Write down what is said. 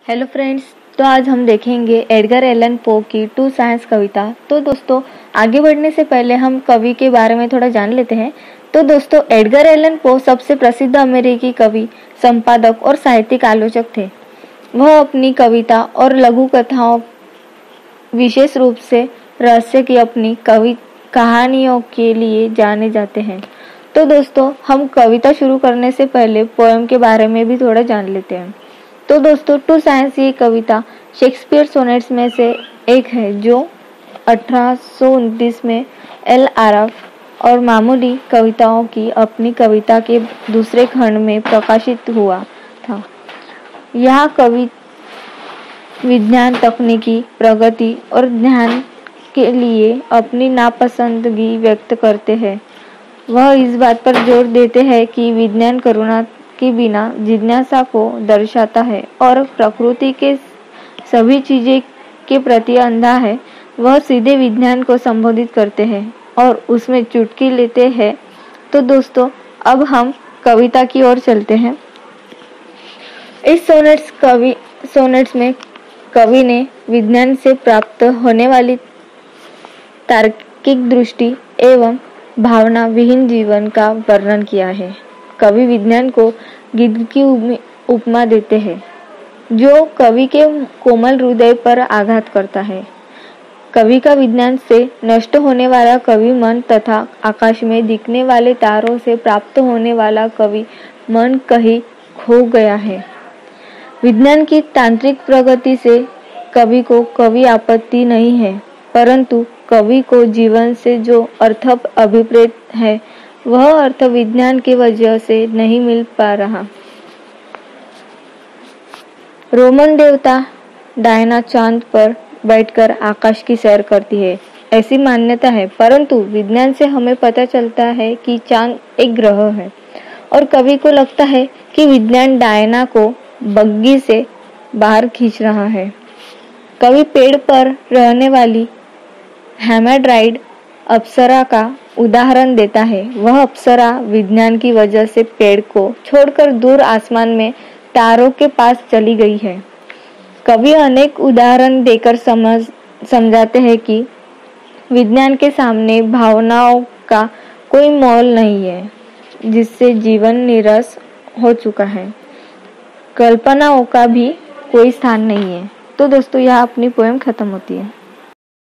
Hello friends, तो आज हम देखेंगे एडगर एलन पो की टू साइंस कविता। तो दोस्तों, आगे बढ़ने से पहले हम कवि के बारे में थोड़ा जान लेते हैं। तो दोस्तों, एडगर एलन पो सबसे प्रसिद्ध अमेरिकी कवि, संपादक और साहित्यिक आलोचक थे। वह अपनी कविता और लघु कथाओं, विशेष रूप से रहस्य की अपनी कहानियों के लिए जाने जाते हैं। तो दोस्तों, हम कविता शुरू करने से पहले पोएम के बारे में भी थोड़ा जान लेते हैं। तो दोस्तों, टू साइंस ये कविता शेक्सपियर सोनेट्स में से एक है, जो 1829 में एल आरफ और मामूली कविताओं की अपनी कविता के दूसरे खंड में प्रकाशित हुआ था। यह कवि विज्ञान, तकनीकी प्रगति और ध्यान के लिए अपनी नापसंदगी व्यक्त करते हैं। वह इस बात पर जोर देते हैं कि विज्ञान करुणा के बिना जिज्ञासा को दर्शाता है और प्रकृति के सभी चीजें के प्रति अंधा है। वह सीधे विज्ञान को संबोधित करते हैं और उसमें चुटकी लेते हैं। तो दोस्तों, अब हम कविता की ओर चलते हैं। इस सोनेट्स में कवि ने विज्ञान से प्राप्त होने वाली तार्किक दृष्टि एवं भावना विहीन जीवन का वर्णन किया है। कवि विज्ञान को गिद्ध की उपमा देते हैं, जो कवि के कोमल हृदय पर आघात करता है। कवि का विज्ञान से नष्ट होने वाला कवि मन तथा आकाश में दिखने वाले तारों से प्राप्त होने वाला कवि मन कहीं खो गया है। विज्ञान की तांत्रिक प्रगति से कवि को कवि आपत्ति नहीं है, परंतु कवि को जीवन से जो अर्थ अभिप्रेत है, वह अर्थ विज्ञान की वजह से नहीं मिल पा रहा। रोमन देवता डायना चांद पर बैठकर आकाश की सैर करती है, ऐसी मान्यता है, परंतु विज्ञान से हमें पता चलता है कि चांद एक ग्रह है और कवि को लगता है कि विज्ञान डायना को बग्गी से बाहर खींच रहा है। कवि पेड़ पर रहने वाली हेमेड्राइड अप्सरा का उदाहरण देता है। वह अप्सरा विज्ञान की वजह से पेड़ को छोड़कर दूर आसमान में तारों के पास चली गई है। कवि अनेक उदाहरण देकर समझाते हैं कि विज्ञान के सामने भावनाओं का कोई मोल नहीं है, जिससे जीवन नीरस हो चुका है। कल्पनाओं का भी कोई स्थान नहीं है। तो दोस्तों, यहाँ अपनी पोएम खत्म होती है।